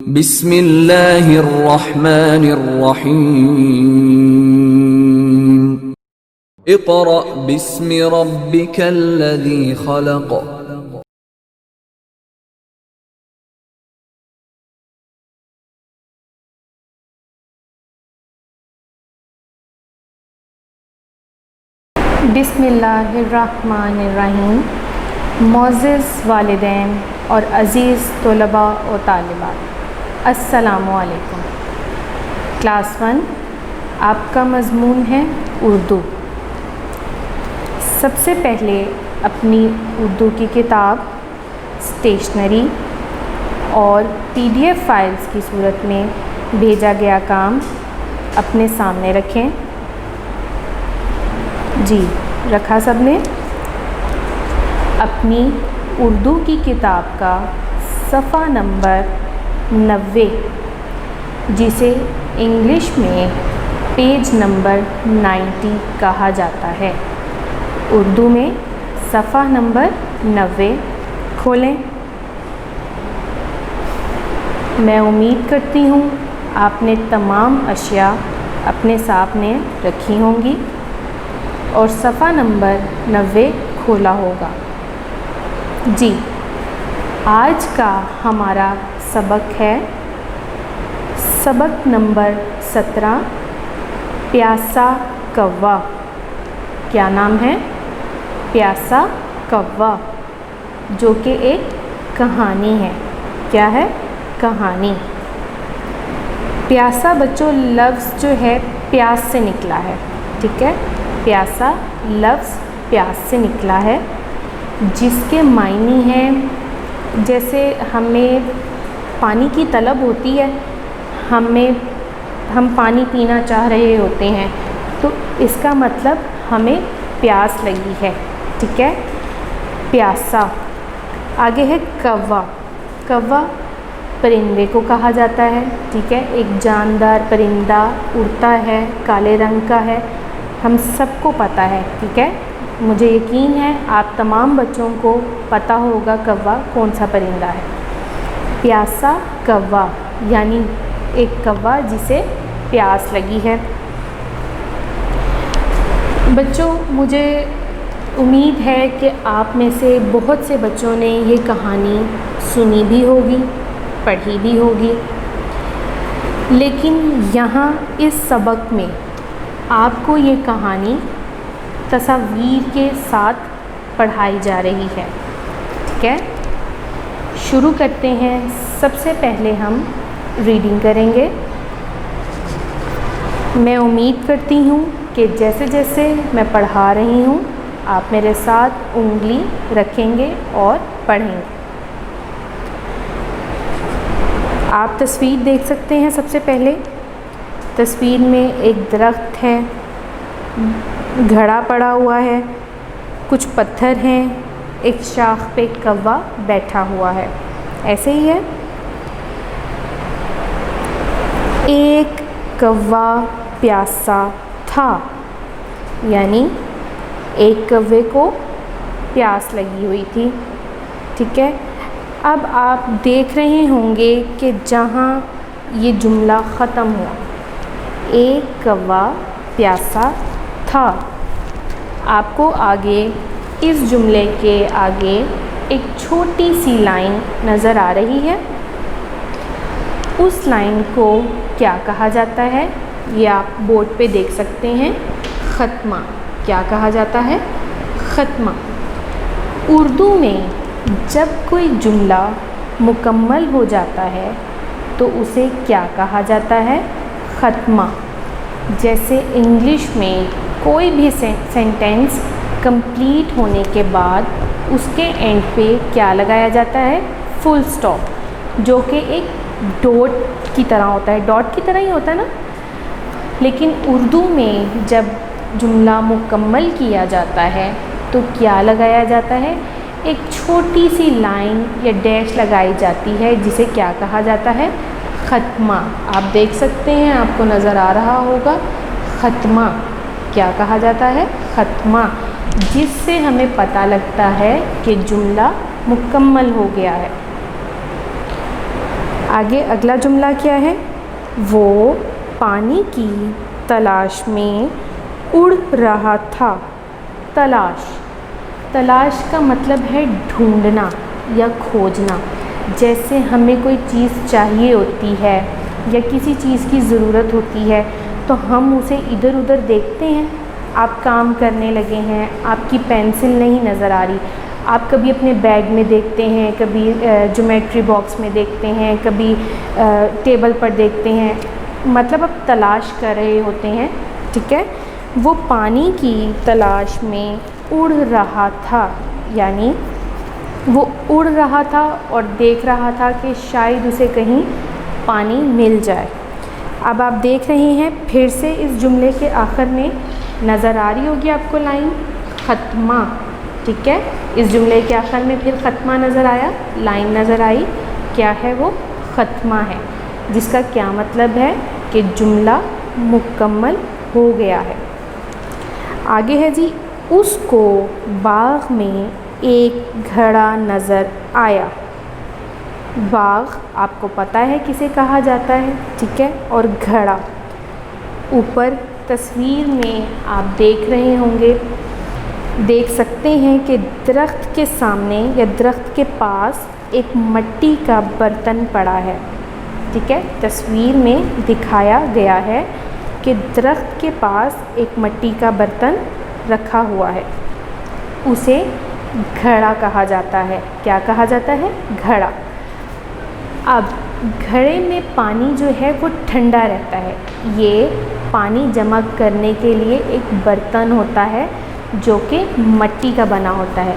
बिस्मिल्लाहिर्रहमानिर्रहीम। इक़रा बिस्मि रब्बिकल्लज़ी खलक़। बिस्मिल्लाहिर्रहमानिर्रहीम। मोअज़्ज़िज़ वालिदैन और अज़ीज़ तलबा व तालिबात, अस्सलामु अलैकुम। क्लास 1 आपका मज़मून है उर्दू। सबसे पहले अपनी उर्दू की किताब स्टेशनरी और PDF फाइल्स की सूरत में भेजा गया काम अपने सामने रखें। जी, रखा सबने? अपनी उर्दू की किताब का सफ़ा नंबर 90, जिसे इंग्लिश में पेज नंबर 90 कहा जाता है, उर्दू में सफ़ा नंबर 90 खोलें। मैं उम्मीद करती हूँ आपने तमाम अशिया अपने सामने रखी होंगी और सफ़ा नंबर 90 खोला होगा। जी, आज का हमारा सबक है सबक नंबर 17, प्यासा कौवा। क्या नाम है? प्यासा कौवा, जो कि एक कहानी है। क्या है? कहानी। प्यासा बच्चों लफ्ज़ जो है प्यास से निकला है, ठीक है? प्यासा लफ्ज़ प्यास से निकला है, जिसके मायने हैं जैसे हमें पानी की तलब होती है, हम पानी पीना चाह रहे होते हैं, तो इसका मतलब हमें प्यास लगी है, ठीक है? प्यासा। आगे है कौवा। कौवा परिंदे को कहा जाता है, ठीक है? एक जानदार परिंदा उड़ता है, काले रंग का है, हम सबको पता है, ठीक है? मुझे यकीन है आप तमाम बच्चों को पता होगा कौवा कौन सा परिंदा है। प्यासा कौवा यानी एक कौवा जिसे प्यास लगी है। बच्चों, मुझे उम्मीद है कि आप में से बहुत से बच्चों ने ये कहानी सुनी भी होगी, पढ़ी भी होगी, लेकिन यहाँ इस सबक में आपको ये कहानी तस्वीर के साथ पढ़ाई जा रही है, ठीक है? शुरू करते हैं। सबसे पहले हम रीडिंग करेंगे। मैं उम्मीद करती हूँ कि जैसे जैसे मैं पढ़ा रही हूँ आप मेरे साथ उंगली रखेंगे और पढ़ेंगे। आप तस्वीर देख सकते हैं। सबसे पहले तस्वीर में एक दरख्त है, घड़ा पड़ा हुआ है, कुछ पत्थर हैं, एक शाख पे कौवा बैठा हुआ है, ऐसे ही है। एक कौवा प्यासा था, यानी एक कौवे को प्यास लगी हुई थी, ठीक है? अब आप देख रहे होंगे कि जहाँ ये जुमला ख़त्म हुआ, एक कौवा प्यासा था, आपको आगे इस जुमले के आगे एक छोटी सी लाइन नज़र आ रही है। उस लाइन को क्या कहा जाता है ये आप बोर्ड पे देख सकते हैं। ख़त्मा। क्या कहा जाता है? ख़त्मा। उर्दू में जब कोई जुमला मुकम्मल हो जाता है तो उसे क्या कहा जाता है? ख़त्मा। जैसे इंग्लिश में कोई भी सेंटेंस कंप्लीट होने के बाद उसके एंड पे क्या लगाया जाता है? फुल स्टॉप, जो कि एक डॉट की तरह होता है। डॉट की तरह ही होता है ना? लेकिन उर्दू में जब जुमला मुकम्मल किया जाता है तो क्या लगाया जाता है? एक छोटी सी लाइन या डैश लगाई जाती है, जिसे क्या कहा जाता है? ख़त्मा। आप देख सकते हैं, आपको नज़र आ रहा होगा। ख़त्मा क्या कहा जाता है? ख़त्मा, जिससे हमें पता लगता है कि जुमला मुकम्मल हो गया है। आगे अगला जुमला क्या है? वो पानी की तलाश में उड़ रहा था। तलाश का मतलब है ढूंढना या खोजना। जैसे हमें कोई चीज़ चाहिए होती है या किसी चीज़ की ज़रूरत होती है तो हम उसे इधर उधर देखते हैं। आप काम करने लगे हैं, आपकी पेंसिल नहीं नज़र आ रही, आप कभी अपने बैग में देखते हैं, कभी ज्योमेट्री बॉक्स में देखते हैं, कभी टेबल पर देखते हैं, मतलब आप तलाश कर रहे होते हैं, ठीक है। वो पानी की तलाश में उड़ रहा था, यानी वो उड़ रहा था और देख रहा था कि शायद उसे कहीं पानी मिल जाए। अब आप देख रहे हैं फिर से इस जुमले के आखिर में नज़र आ रही होगी आपको लाइन ख़त्मा, ठीक है। इस जुमले के आखिर में फिर ख़त्मा नज़र आया, लाइन नज़र आई, क्या है वो? ख़त्मा है, जिसका क्या मतलब है कि जुमला मुकम्मल हो गया है। आगे है जी, उसको बाग में एक घड़ा नज़र आया। बाग आपको पता है किसे कहा जाता है, ठीक है। और घड़ा, ऊपर तस्वीर में आप देख रहे होंगे, देख सकते हैं कि दरख्त के सामने या दरख्त के पास एक मिट्टी का बर्तन पड़ा है, ठीक है। तस्वीर में दिखाया गया है कि दरख्त के पास एक मिट्टी का बर्तन रखा हुआ है, उसे घड़ा कहा जाता है। क्या कहा जाता है? घड़ा। अब घड़े में पानी जो है वो ठंडा रहता है। ये पानी जमा करने के लिए एक बर्तन होता है जो कि मिट्टी का बना होता है।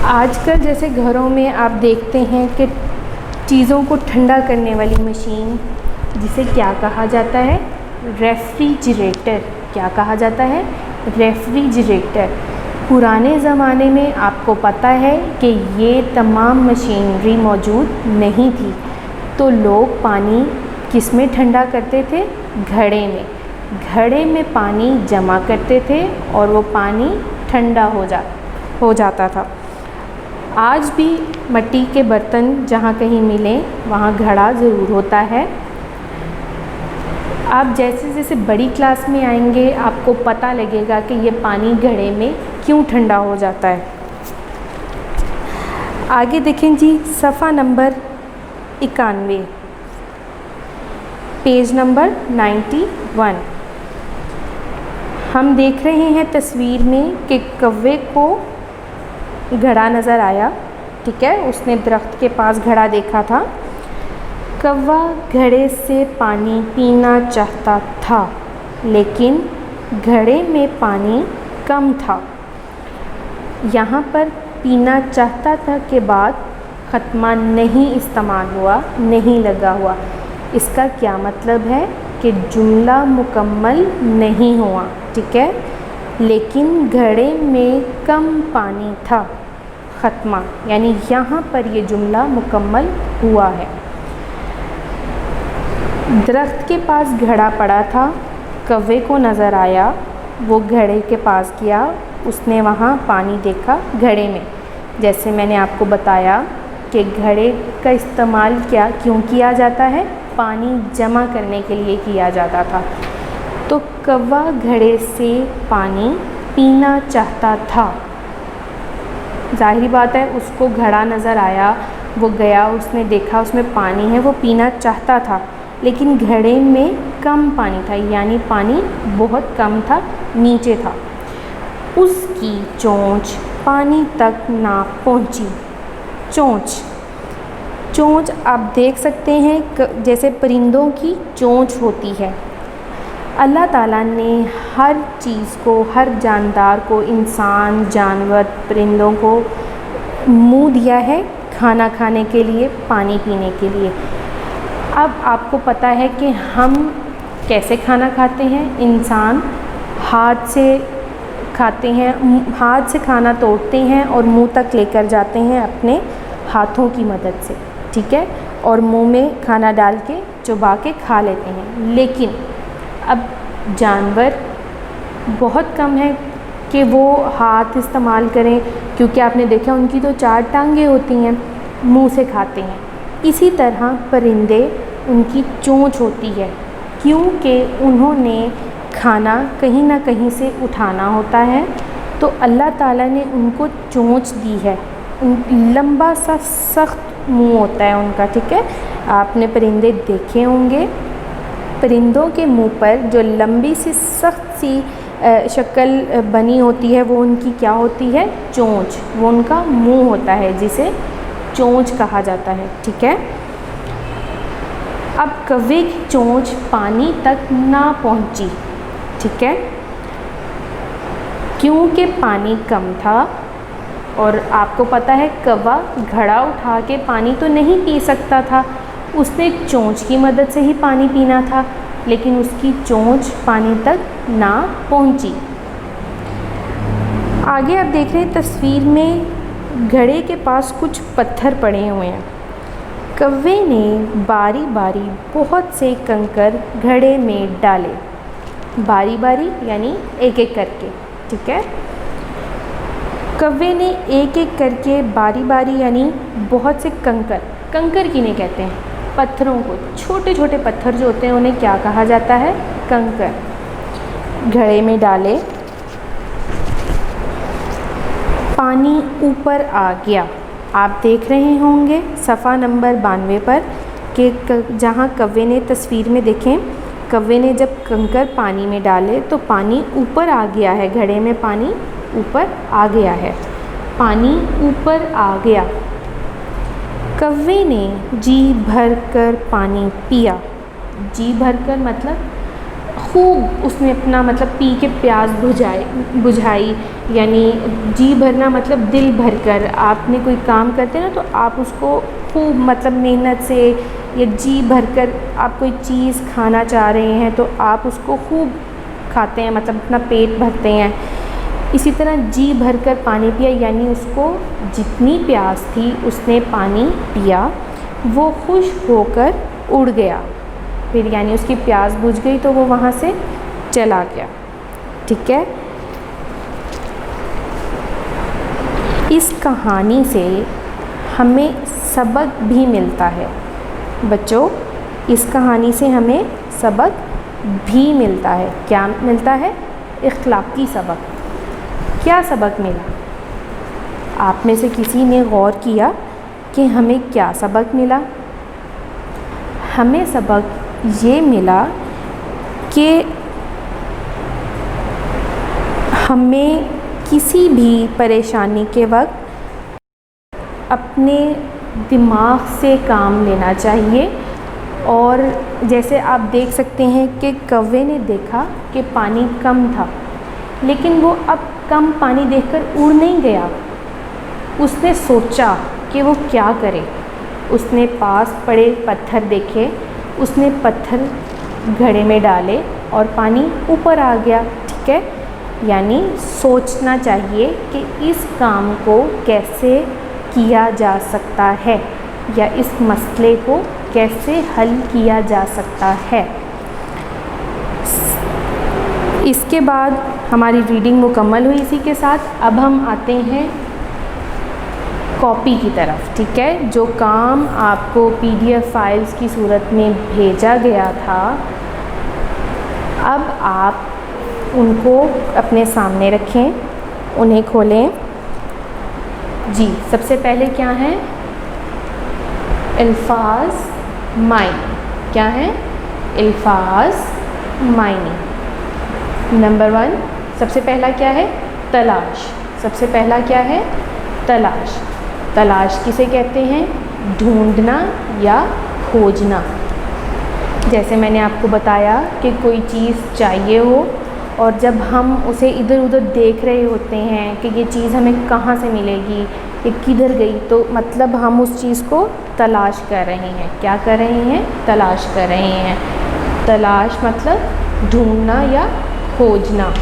आजकल जैसे घरों में आप देखते हैं कि चीज़ों को ठंडा करने वाली मशीन, जिसे क्या कहा जाता है? रेफ्रिजरेटर। क्या कहा जाता है? रेफ्रिजरेटर। पुराने ज़माने में आपको पता है कि ये तमाम मशीनरी मौजूद नहीं थी, तो लोग पानी किस में ठंडा करते थे? घड़े में। घड़े में पानी जमा करते थे और वो पानी ठंडा हो जाता था। आज भी मिट्टी के बर्तन जहाँ कहीं मिलें वहाँ घड़ा ज़रूर होता है। आप जैसे जैसे बड़ी क्लास में आएंगे आपको पता लगेगा कि ये पानी घड़े में क्यों ठंडा हो जाता है। आगे देखें जी, सफ़ा नंबर 91, पेज नंबर 91। हम देख रहे हैं तस्वीर में कि कौवे को घड़ा नज़र आया, ठीक है। उसने दरख्त के पास घड़ा देखा था। कौवा घड़े से पानी पीना चाहता था, लेकिन घड़े में पानी कम था। यहाँ पर पीना चाहता था के बाद ख़त्मा नहीं इस्तेमाल हुआ, नहीं लगा हुआ। इसका क्या मतलब है कि जुमला मुकम्मल नहीं हुआ, ठीक है। लेकिन घड़े में कम पानी था, ख़त्मा, यानी यहाँ पर ये जुमला मुकम्मल हुआ है। दरख्त के पास घड़ा पड़ा था, कौवे को नज़र आया, वो घड़े के पास गया, उसने वहाँ पानी देखा घड़े में। जैसे मैंने आपको बताया कि घड़े का इस्तेमाल क्यों किया जाता है? पानी जमा करने के लिए किया जाता था। तो कौवा घड़े से पानी पीना चाहता था। ज़ाहिर बात है उसको घड़ा नज़र आया, वो गया, उसने देखा उसमें पानी है, वो पीना चाहता था, लेकिन घड़े में कम पानी था, यानी पानी बहुत कम था, नीचे था। उसकी चोंच पानी तक ना पहुंची। चोंच आप देख सकते हैं जैसे परिंदों की चोंच होती है। अल्लाह ताला ने हर चीज़ को, हर जानदार को, इंसान, जानवर, परिंदों को मुंह दिया है खाना खाने के लिए, पानी पीने के लिए। अब आपको पता है कि हम कैसे खाना खाते हैं। इंसान हाथ से खाते हैं, हाथ से खाना तोड़ते हैं और मुंह तक लेकर जाते हैं अपने हाथों की मदद से, ठीक है, और मुंह में खाना डाल के चबा के खा लेते हैं। लेकिन अब जानवर बहुत कम है कि वो हाथ इस्तेमाल करें, क्योंकि आपने देखा उनकी तो 4 टांगें होती हैं, मुंह से खाते हैं, इसी तरह परिंदे, उनकी चोंच होती है, क्योंकि उन्होंने खाना कहीं ना कहीं से उठाना होता है, तो अल्लाह ताला ने उनको चोंच दी है। लंबा सा सख्त मुंह होता है उनका, ठीक है। आपने परिंदे देखे होंगे, परिंदों के मुंह पर जो लंबी सी सख्त सी शक्ल बनी होती है वो उनकी क्या होती है? चोंच। वो उनका मुंह होता है जिसे चोंच कहा जाता है, ठीक है। अब कौवे की चोंच पानी तक ना पहुंची, ठीक है, क्योंकि पानी कम था। और आपको पता है कौवा घड़ा उठा के पानी तो नहीं पी सकता था, उसने चोंच की मदद से ही पानी पीना था, लेकिन उसकी चोंच पानी तक ना पहुंची। आगे आप देख रहे हैं तस्वीर में घड़े के पास कुछ पत्थर पड़े हुए हैं। कौवे ने बारी बारी बहुत से कंकर घड़े में डाले, बारी बारी यानी एक एक करके, ठीक है। कौवे ने एक एक करके बारी बारी यानी बहुत से कंकर किन्हें कहते हैं? पत्थरों को, छोटे छोटे पत्थर जो होते हैं उन्हें क्या कहा जाता है? कंकर। घड़े में डाले, पानी ऊपर आ गया। आप देख रहे होंगे सफ़ा नंबर 92 पर कि जहाँ कौवे ने तस्वीर में देखें, कौवे ने जब कंकर पानी में डाले तो पानी ऊपर आ गया है, घड़े में पानी ऊपर आ गया है, पानी ऊपर आ गया। कौवे ने जी भर कर पानी पिया। जी भर कर मतलब खूब उसने अपना मतलब पी के प्यास बुझाई, यानी जी भरना मतलब दिल भर कर। आपने कोई काम करते हैं ना तो आप उसको खूब मतलब मेहनत से या जी भर कर आप कोई चीज़ खाना चाह रहे हैं तो आप उसको खूब खाते हैं, मतलब अपना पेट भरते हैं। इसी तरह जी भर कर पानी पिया यानी उसको जितनी प्यास थी उसने पानी पिया, वो खुश होकर उड़ गया। फिर यानी उसकी प्यास बुझ गई तो वो वहाँ से चला गया, ठीक है। इस कहानी से हमें सबक भी मिलता है बच्चों, इस कहानी से हमें सबक भी मिलता है। क्या मिलता है? इख्लाकी सबक। क्या सबक मिला? आप में से किसी ने गौर किया कि हमें क्या सबक मिला? हमें सबक ये मिला कि हमें किसी भी परेशानी के वक्त अपने दिमाग से काम लेना चाहिए। और जैसे आप देख सकते हैं कि कौवे ने देखा कि पानी कम था, लेकिन वो अब कम पानी देखकर उड़ नहीं गया। उसने सोचा कि वो क्या करे। उसने पास पड़े पत्थर देखे, उसने पत्थर घड़े में डाले और पानी ऊपर आ गया, ठीक है। यानी सोचना चाहिए कि इस काम को कैसे किया जा सकता है या इस मसले को कैसे हल किया जा सकता है। इसके बाद हमारी रीडिंग मुकम्मल हुई। इसी के साथ अब हम आते हैं कॉपी की तरफ, ठीक है। जो काम आपको PDF फाइल्स की सूरत में भेजा गया था, अब आप उनको अपने सामने रखें, उन्हें खोलें। जी, सबसे पहले क्या है? अल्फाज मायने। क्या है? अल्फाज मायने। नंबर 1, सबसे पहला क्या है? तलाश। सबसे पहला क्या है? तलाश। तलाश किसे कहते हैं? ढूंढना या खोजना। जैसे मैंने आपको बताया कि कोई चीज़ चाहिए हो और जब हम उसे इधर उधर देख रहे होते हैं कि ये चीज़ हमें कहाँ से मिलेगी, ये किधर गई, तो मतलब हम उस चीज़ को तलाश कर रहे हैं। क्या कर रहे हैं? तलाश कर रहे हैं। तलाश मतलब ढूंढना या खोजना।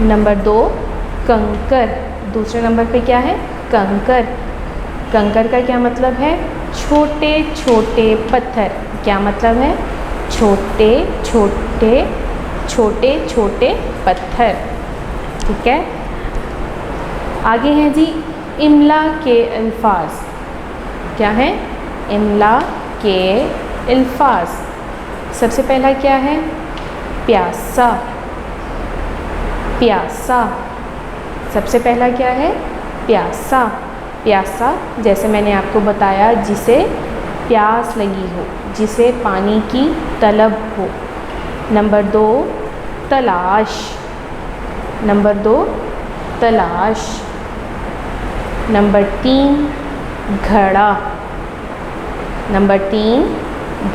नंबर 2, कंकर। दूसरे नंबर पे क्या है? कंकर। कंकर का क्या मतलब है? छोटे छोटे पत्थर। क्या मतलब है? छोटे छोटे छोटे छोटे पत्थर, ठीक है। आगे हैं जी इमला के अल्फाज। क्या है? इमला के अल्फाज। सबसे पहला क्या है? प्यासा, प्यासा। सबसे पहला क्या है? प्यासा। प्यासा जैसे मैंने आपको बताया, जिसे प्यास लगी हो, जिसे पानी की तलब हो। नंबर 2 तलाश, नंबर 2 तलाश। नंबर 3 घड़ा, नंबर 3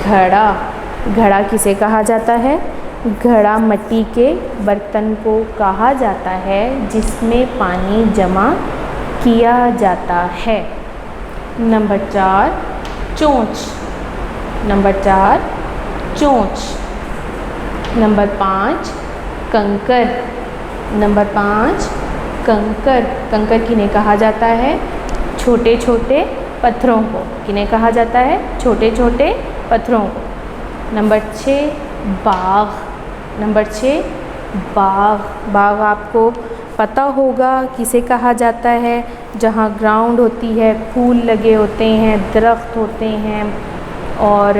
घड़ा। घड़ा किसे कहा जाता है? घड़ा मिट्टी के बर्तन को कहा जाता है जिसमें पानी जमा किया जाता है। नंबर 4 चोंच, नंबर 4 चोंच। नंबर 5 कंकर, नंबर 5 कंकर। कंकर किन्हें कहा जाता है? छोटे छोटे पत्थरों को। किन्हें कहा जाता है? छोटे छोटे पत्थरों को। नंबर 6 बाग, नंबर 6 बाग। बाग आपको पता होगा किसे कहा जाता है? जहाँ ग्राउंड होती है, फूल लगे होते हैं, दरख्त होते हैं और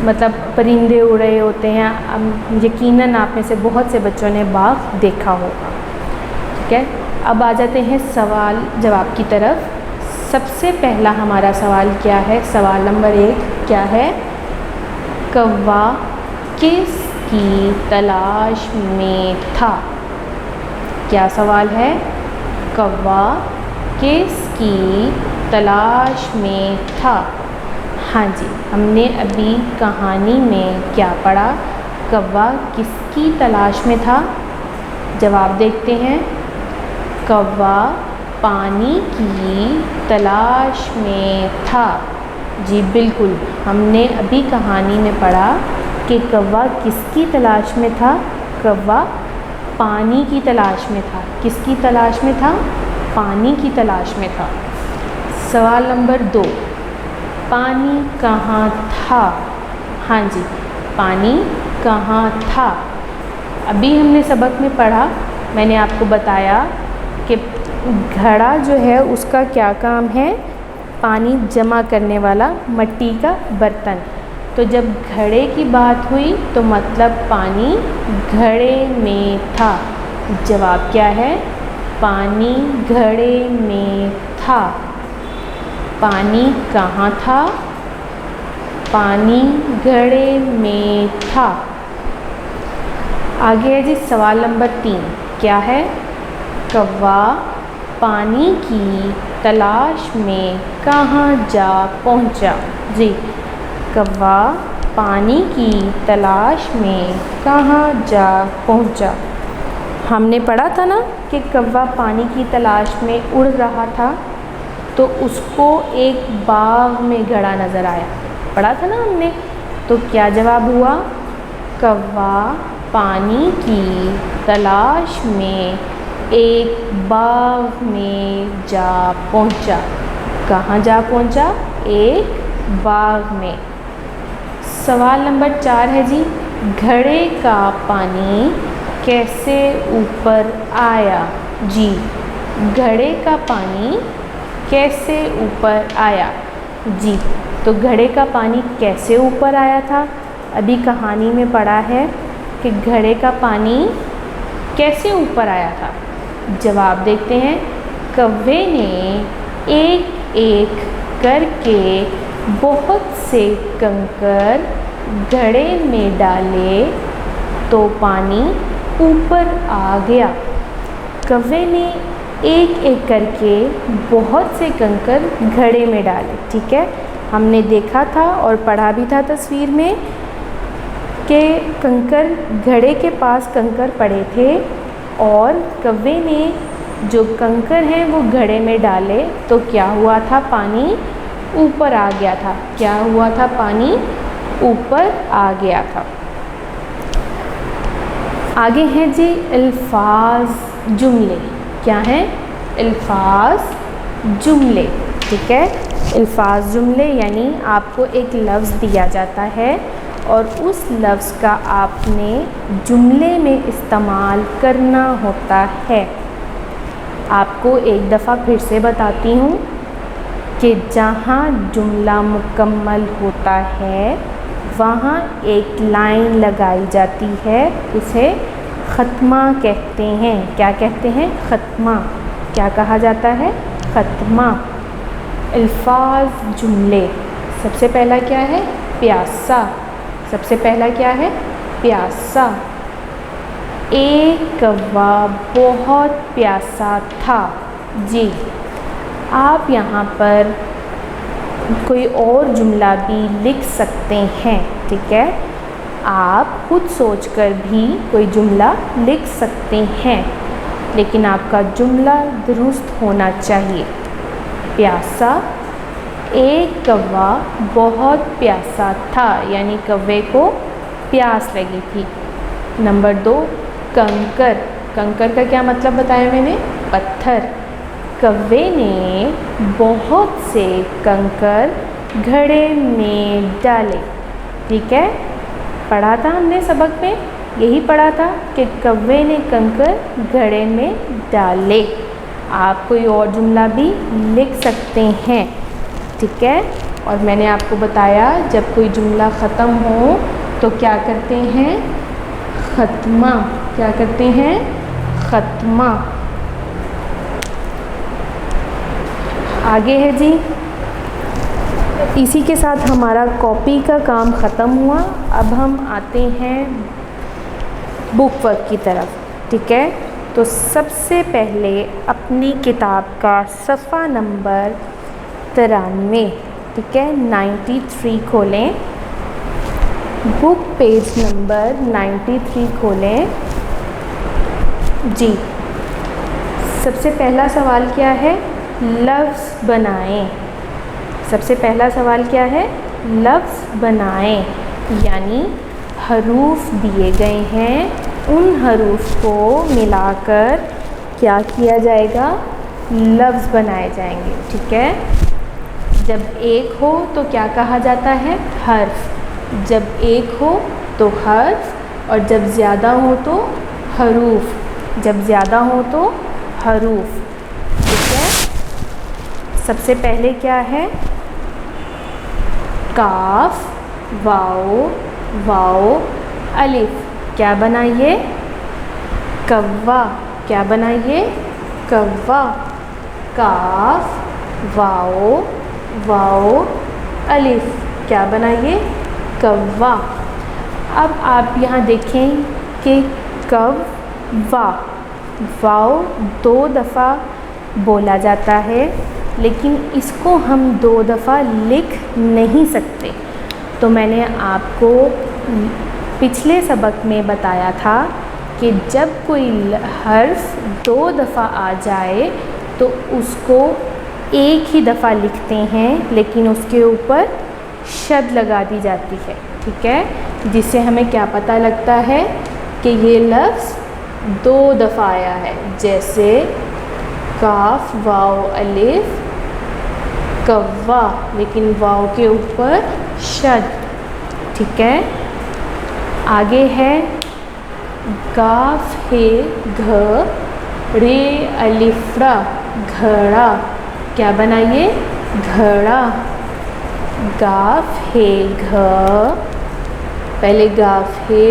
मतलब परिंदे उड़ रहे होते हैं। यकीनन आप में से बहुत से बच्चों ने बाग देखा होगा। ठीक है, अब आ जाते हैं सवाल जवाब की तरफ। सबसे पहला हमारा सवाल क्या है? सवाल नंबर 1 क्या है? कौवा किसकी तलाश में था? क्या सवाल है? कौवा किसकी तलाश में था? हाँ जी, हमने अभी कहानी में क्या पढ़ा? कौवा किसकी तलाश में था? जवाब देखते हैं। कौवा पानी की तलाश में था। जी बिल्कुल, हमने अभी कहानी में पढ़ा कि कौवा किसकी तलाश में था? कौवा पानी की तलाश में था। किसकी तलाश में था? पानी की तलाश में था। सवाल नंबर 2 पानी कहाँ था? हाँ जी, पानी कहाँ था? अभी हमने सबक में पढ़ा, मैंने आपको बताया कि घड़ा जो है उसका क्या काम है? पानी जमा करने वाला मिट्टी का बर्तन। तो जब घड़े की बात हुई तो मतलब पानी घड़े में था। जवाब क्या है? पानी घड़े में था। पानी कहाँ था? पानी घड़े में था। आगे है जी सवाल नंबर 3 क्या है? कौवा पानी की तलाश में कहाँ जा पहुँचा? जी, कौवा पानी की तलाश में कहाँ जा पहुँचा? हमने पढ़ा था ना कि कौवा पानी की तलाश में उड़ रहा था, तो उसको एक बाग में घड़ा नज़र आया। पढ़ा था ना हमने, तो क्या जवाब हुआ? कौवा पानी की तलाश में एक बाग में जा पहुँचा। कहाँ जा पहुँचा? एक बाग में। सवाल नंबर 4 है जी, घड़े का पानी कैसे ऊपर आया? जी, घड़े का पानी कैसे ऊपर आया? जी, तो घड़े का पानी कैसे ऊपर आया था? अभी कहानी में पढ़ा है कि घड़े का पानी कैसे ऊपर आया था। जवाब देखते हैं। कौवे ने एक एक करके बहुत से कंकर घड़े में डाले तो पानी ऊपर आ गया। कौवे ने एक एक करके बहुत से कंकर घड़े में डाले। ठीक है, हमने देखा था और पढ़ा भी था तस्वीर में कि कंकर घड़े के पास कंकर पड़े थे और कौवे ने जो कंकर हैं वो घड़े में डाले तो क्या हुआ था? पानी ऊपर आ गया था। क्या हुआ था? पानी ऊपर आ गया था। आगे हैं जी अल्फाज जुमले। क्या हैं? अल्फाज जुमले। ठीक है, अल्फाज जुमले यानी आपको एक लफ्ज़ दिया जाता है और उस लफ्ज़ का आपने जुमले में इस्तेमाल करना होता है। आपको एक दफ़ा फिर से बताती हूँ कि जहाँ जुमला मुकम्मल होता है वहाँ एक लाइन लगाई जाती है, उसे ख़त्मा कहते हैं। क्या कहते हैं? ख़त्मा। क्या कहा जाता है? ख़त्मा। अल्फाज जुमले, सबसे पहला क्या है? प्यासा। सबसे पहला क्या है? प्यासा। एक कौवा बहुत प्यासा था। जी, आप यहाँ पर कोई और जुमला भी लिख सकते हैं, ठीक है। आप खुद सोचकर भी कोई जुमला लिख सकते हैं, लेकिन आपका जुमला दुरुस्त होना चाहिए। प्यासा, एक कौवा बहुत प्यासा था, यानी कौवे को प्यास लगी थी। नंबर 2, कंकर। कंकर का क्या मतलब बताया मैंने? पत्थर। कौवे ने बहुत से कंकर घड़े में डाले। ठीक है, पढ़ा था हमने सबक में, यही पढ़ा था कि कौवे ने कंकर घड़े में डाले। आप कोई और जुमला भी लिख सकते हैं, ठीक है। और मैंने आपको बताया जब कोई जुमला ख़त्म हो तो क्या करते हैं? ख़त्मा। क्या करते हैं? ख़त्मा। आगे है जी, इसी के साथ हमारा कॉपी का काम ख़त्म हुआ। अब हम आते हैं बुक वर्क की तरफ, ठीक है। तो सबसे पहले अपनी किताब का सफ़ा नंबर 93, ठीक है, 93 खोलें। बुक पेज नंबर 93 खोलें जी। सबसे पहला सवाल क्या है? लफ्ज़ बनाएं। सबसे पहला सवाल क्या है? लफ्ज़ बनाएं, यानी हरूफ दिए गए हैं, उन हरूफ को मिलाकर क्या किया जाएगा? लफ्ज़ बनाए जाएंगे, ठीक है। जब एक हो तो क्या कहा जाता है? हर्फ। जब एक हो तो हर्फ, और जब ज़्यादा हो तो हरूफ। जब ज़्यादा हो तो हरूफ, ठीक है। सबसे पहले क्या है? काफ, वाओ, वाओ, अलिफ। क्या बनाइए? कव्वा। क्या बनाइए? कव्वा। काफ, वाओ, वाओ, अलिफ। क्या बनाइए? कव्वा। अब आप यहाँ देखें कि कव्वा, वाओ 2 दफ़ा बोला जाता है, लेकिन इसको हम 2 दफ़ा लिख नहीं सकते। तो मैंने आपको पिछले सबक में बताया था कि जब कोई हर्फ 2 दफ़ा आ जाए तो उसको एक ही दफ़ा लिखते हैं, लेकिन उसके ऊपर शद लगा दी जाती है, ठीक है। जिससे हमें क्या पता लगता है कि ये लफ्ज़ 2 दफ़ा आया है। जैसे काफ, वाओ, अलिफ, कव्वा, लेकिन वाओ के ऊपर शद, ठीक है। आगे है गाफ, हे, घ, रे, अलिफ, रा, घड़ा। क्या बनाइए? घड़ा। गाफ, हे, घ, पहले गाफ है,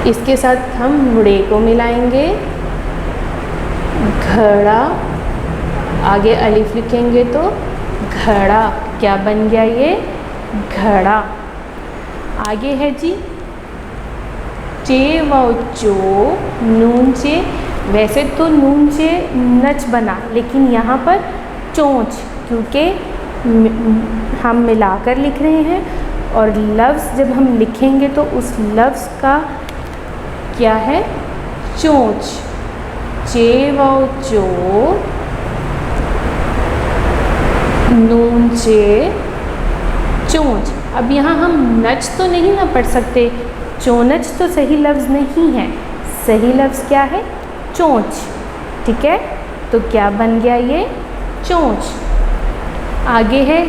इसके साथ हम रे को मिलाएंगे, घड़ा। आगे अलिफ लिखेंगे तो घड़ा। क्या बन गया ये? घड़ा। आगे है जी चे व चो, नून चे। वैसे तो नून चे नच बना, लेकिन यहाँ पर चोंच, क्योंकि हम मिलाकर लिख रहे हैं, और लफ्ज़ जब हम लिखेंगे तो उस लफ्ज़ का क्या है? चोंच। चे व चो, नून चे, चोंच। अब यहाँ हम नच तो नहीं ना पढ़ सकते, चोनच तो सही लफ्ज़ नहीं है। सही लफ्ज़ क्या है? चोंच, ठीक है। तो क्या बन गया ये? चोंच। आगे है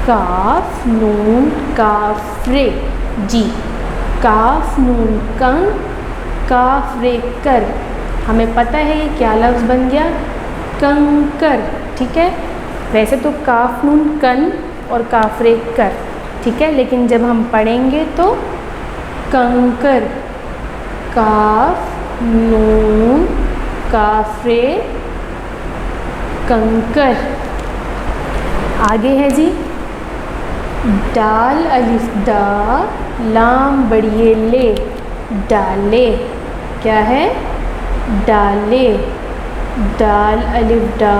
काफ, नून, काफ, रे। जी, काफ, नून, कं, काफ, रे, कर। हमें पता है ये क्या लफ्ज़ बन गया? कंकर, ठीक है। वैसे तो काफ नून कन और काफरे कर, ठीक है, लेकिन जब हम पढ़ेंगे तो कंकर, काफ नून काफरे कंकर। आगे है जी डाल अलिफ डा लाम बड़िए ले, डाले, क्या है, डाले, डाल अलिफ डा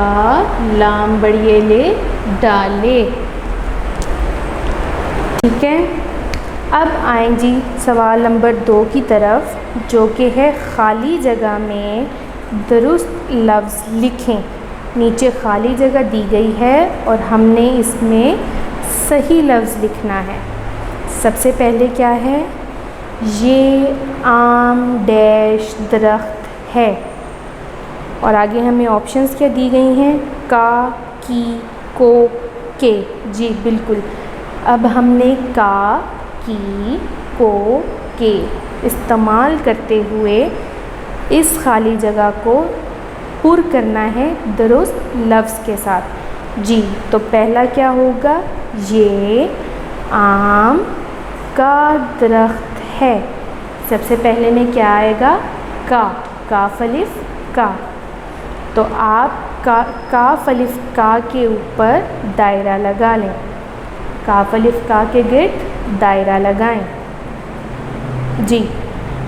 लाम बड़िए ले, डाले, ठीक है। अब आएँ जी सवाल नंबर 2 की तरफ, जो कि है खाली जगह में दुरुस्त लफ्ज़ लिखें। नीचे खाली जगह दी गई है और हमने इसमें सही लफ्ज़ लिखना है। सबसे पहले क्या है, ये आम डैश दरख्त है, और आगे हमें ऑप्शंस क्या दी गई हैं, का, की, को, के। जी बिल्कुल, अब हमने का, की, को, के इस्तेमाल करते हुए इस खाली जगह को पुर करना है दुरुस्त लफ्ज़ के साथ। जी तो पहला क्या होगा, ये आम का दरख्त है। सबसे पहले में क्या आएगा, का, काफ अलिफ का। तो आप काफ अलिफ का के ऊपर दायरा लगा लें, काफ अलिफ का के गिर्द दायरा लगाएं। जी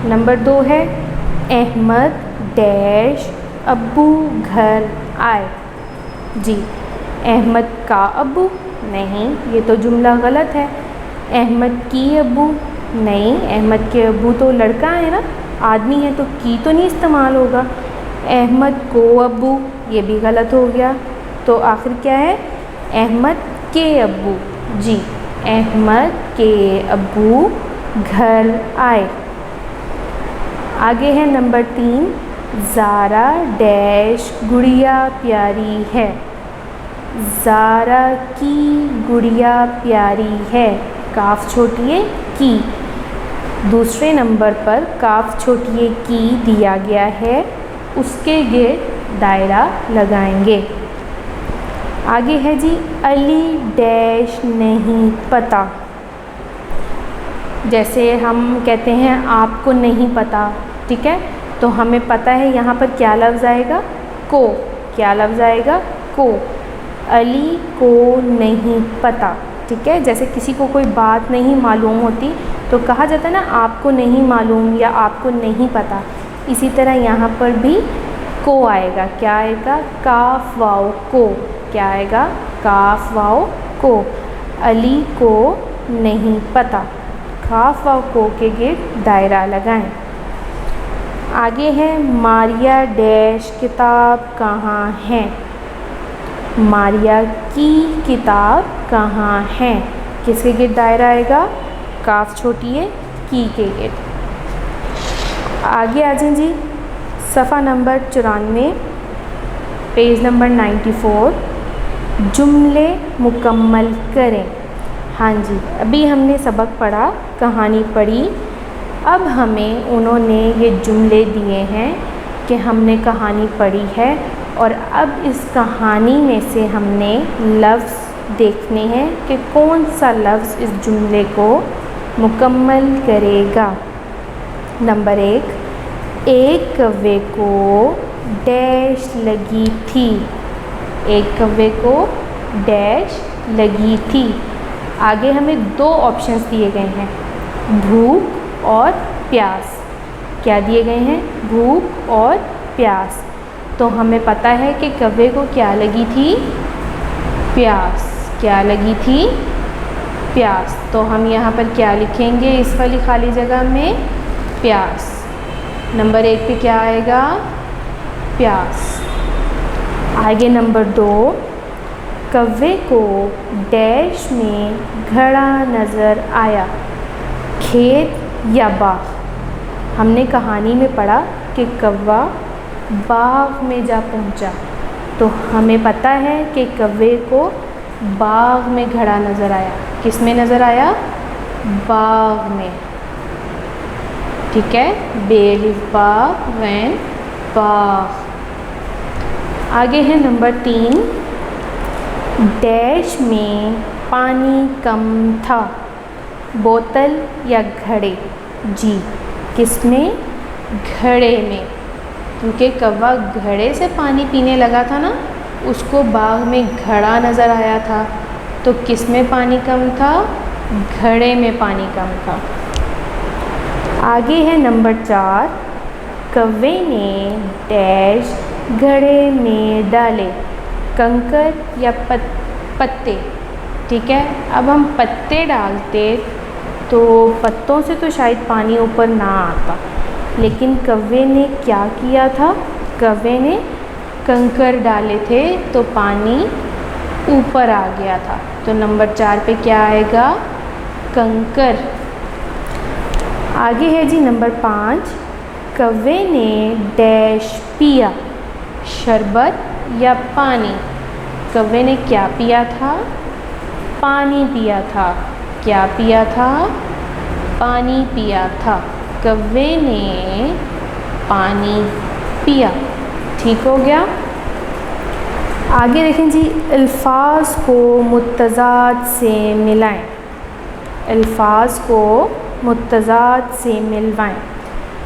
नंबर 2 है अहमद डैश अब्बू घर आए। जी अहमद का अब्बू, नहीं ये तो जुमला गलत है। अहमद की अब्बू, नहीं अहमद के अब्बू तो लड़का है ना, आदमी है, तो की तो नहीं इस्तेमाल होगा। अहमद को अब्बू, ये भी गलत हो गया। तो आखिर क्या है, अहमद के अब्बू। जी अहमद के अब्बू घर आए। आगे है नंबर 3, ज़ारा डैश गुड़िया प्यारी है। ज़ारा की गुड़िया प्यारी है, काफ छोटिए की। दूसरे नंबर पर काफ छोटिए की दिया गया है, उसके गिर्द दायरा लगाएंगे। आगे है जी अली डैश नहीं पता। जैसे हम कहते हैं आपको नहीं पता, ठीक है, तो हमें पता है यहाँ पर क्या लफ्ज़ आएगा, को। क्या लफ्ज़ आएगा, को। अली को नहीं पता, ठीक है। जैसे किसी को कोई बात नहीं मालूम होती तो कहा जाता है ना आपको नहीं मालूम या आपको नहीं पता। इसी तरह यहाँ पर भी को आएगा। क्या आएगा, काफ वाओ को। क्या आएगा, काफ वाओ को। अली को नहीं पता, काफ वाओ को के गिर्द दायरा लगाएं। आगे है मारिया डैश किताब कहाँ है। मारिया की किताब कहाँ है, किसके गिर्द दायरा आएगा, काफ छोटी है की के गिर्द। आगे आ जाए जी सफ़ा नंबर 94, पेज नंबर 94, जुमले मुकम्मल करें। हाँ जी, अभी हमने सबक पढ़ा, कहानी पढ़ी। अब हमें उन्होंने ये जुमले दिए हैं कि हमने कहानी पढ़ी है और अब इस कहानी में से हमने लफ्ज़ देखने हैं कि कौन सा लफ्ज़ इस जुमले को मुकम्मल करेगा। नंबर 1, एक कव्वे को डैश लगी थी। एक कव्वे को डैश लगी थी। आगे हमें 2 ऑप्शंस दिए गए हैं, भूख और प्यास। क्या दिए गए हैं, भूख और प्यास। तो हमें पता है कि कव्वे को क्या लगी थी, प्यास। क्या लगी थी, प्यास। तो हम यहाँ पर क्या लिखेंगे इस वाली खाली जगह में, प्यास। नंबर 1 पे क्या आएगा, प्यास। आगे नंबर 2, कव्वे को डैश में घड़ा नज़र आया, खेत या बाग। हमने कहानी में पढ़ा कि कौवा बाग में जा पहुंचा, तो हमें पता है कि कव्वे को बाग में घड़ा नज़र आया। किस में नज़र आया, बाग में, ठीक है, बेलिफ बाग वैन बाग। आगे है नंबर 3, डैश में पानी कम था, बोतल या घड़े? जी, किसमें? घड़े में, क्योंकि कौवा घड़े से पानी पीने लगा था ना, उसको बाग में घड़ा नज़र आया था। तो किस में पानी कम था? घड़े में पानी कम था। आगे है नंबर 4, कौवे ने डैश घड़े में डाले, कंकर या पत्ते? ठीक है, अब हम पत्ते डालते तो पत्तों से तो शायद पानी ऊपर ना आता, लेकिन कौवे ने क्या किया था? कौवे ने कंकर डाले थे तो पानी ऊपर आ गया था। तो नंबर 4 पे क्या आएगा? कंकर। आगे है जी नंबर 5, कौवे ने डैश पिया, शरबत या पानी? कौवे ने क्या पिया था? पानी पिया था। क्या पिया था? पानी पिया था। कौवे ने पानी पिया। ठीक हो गया। आगे देखें जी, अल्फाज को मुत्तज़ाद से मिलाएं। अल्फाज को मुत्तज़ाद से मिलवाएं।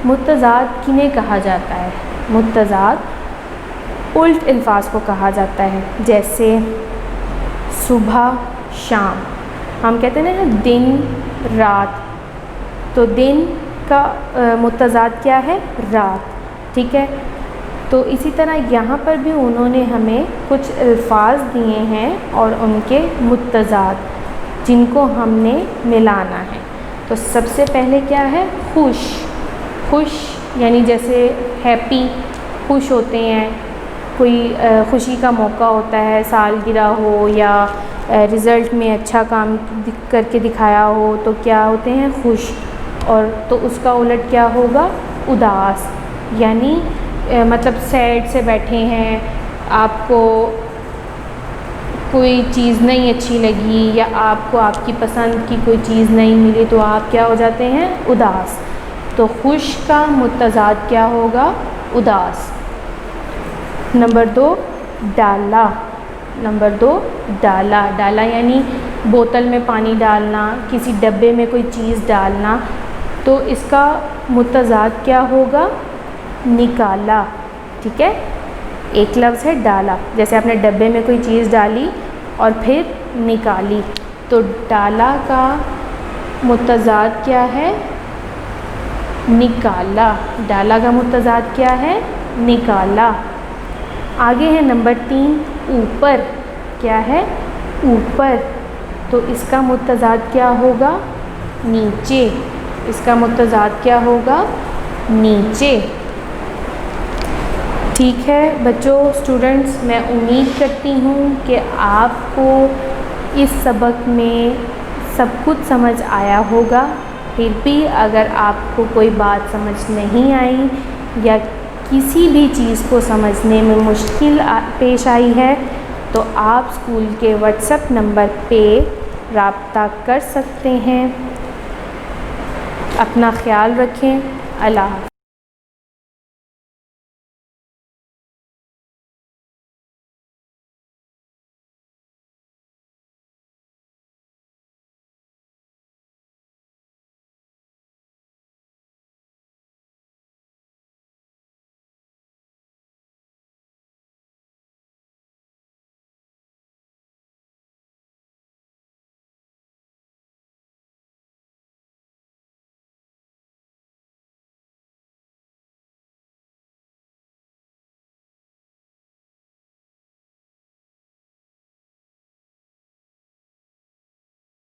मुत्तज़ाद किन्हें कहा जाता है? मुत्तज़ाद उल्ट अल्फाज को कहा जाता है, जैसे सुबह शाम। हम कहते हैं ना दिन रात, तो दिन का मुत्तज़ाद क्या है? रात। ठीक है, तो इसी तरह यहाँ पर भी उन्होंने हमें कुछ अल्फाज दिए हैं और उनके मुत्तज़ाद, जिनको हमने मिलाना है। तो सबसे पहले क्या है? खुश। खुश यानी जैसे हैप्पी, खुश होते हैं, कोई खुशी का मौका होता है, सालगिरह हो या रिज़ल्ट में अच्छा काम करके दिखाया हो, तो क्या होते हैं? खुश। और तो उसका उलट क्या होगा? उदास, यानी मतलब सैड से बैठे हैं, आपको कोई चीज़ नहीं अच्छी लगी या आपको आपकी पसंद की कोई चीज़ नहीं मिली, तो आप क्या हो जाते हैं? उदास। तो खुश का मुत्तज़ाद क्या होगा? उदास। नंबर 2, डाला। नंबर 2, डाला। डाला यानी बोतल में पानी डालना, किसी डब्बे में कोई चीज़ डालना, तो इसका मुत्तज़ाद क्या होगा? निकाला। ठीक है, एक लफ्ज़ है डाला, जैसे आपने डब्बे में कोई चीज़ डाली और फिर निकाली, तो डाला का मुत्तज़ाद क्या है? निकाला। डाला का मुत्तज़ाद क्या है? निकाला। आगे है नंबर 3, ऊपर। क्या है? ऊपर। तो इसका मुत्तज़ाद क्या होगा? नीचे। इसका मुत्तज़ाद क्या होगा? नीचे। ठीक है बच्चों, स्टूडेंट्स, मैं उम्मीद करती हूँ कि आपको इस सबक में सब कुछ समझ आया होगा। फिर भी अगर आपको कोई बात समझ नहीं आई या किसी भी चीज़ को समझने में मुश्किल पेश आई है, तो आप स्कूल के व्हाट्सएप नंबर पे राब्ता कर सकते हैं। अपना ख्याल रखें। अल्लाह।